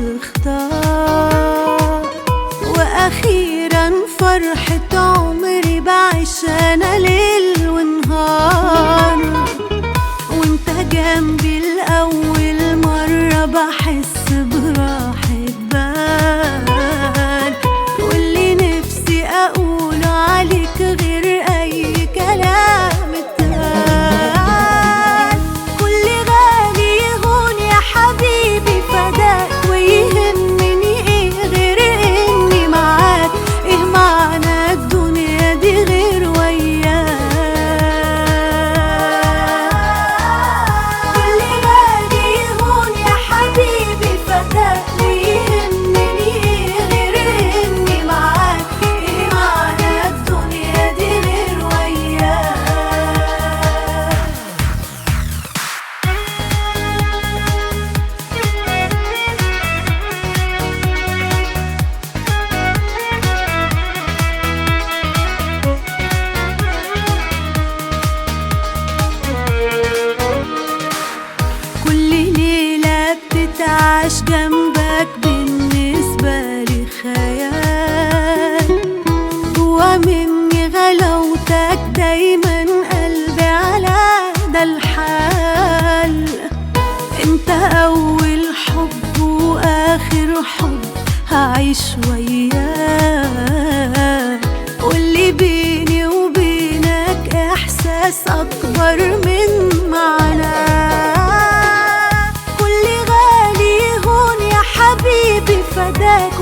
تختار. واخيرا فرحة عمري بعيش انا ليل ونهار، وانت جنبي لأول مرة بحس براحة بال، واللي نفسي اقوله عليك غير اي كلام اتقال. كل غالي يهون يا حبيبي فداك، ويهمني ايه غير اني معاك؟ ايه معنى الدنيا دي غير وياك؟ كل غالي يهون يا حبيبي فداك، ويهمني ايه غير اني معاك؟ ايه معنى الدنيا دي غير وياك؟ كل ليلة بتتعاش جنبك بالنسبة لي خيال، جوا مني غلاوتك دايما قلبي على ده الحال. انت اول حب واخر حب هعيش وياك، واللي بيني وبينك احساس اكبر من معناه. كل غالي يهون يا حبيبي فداك،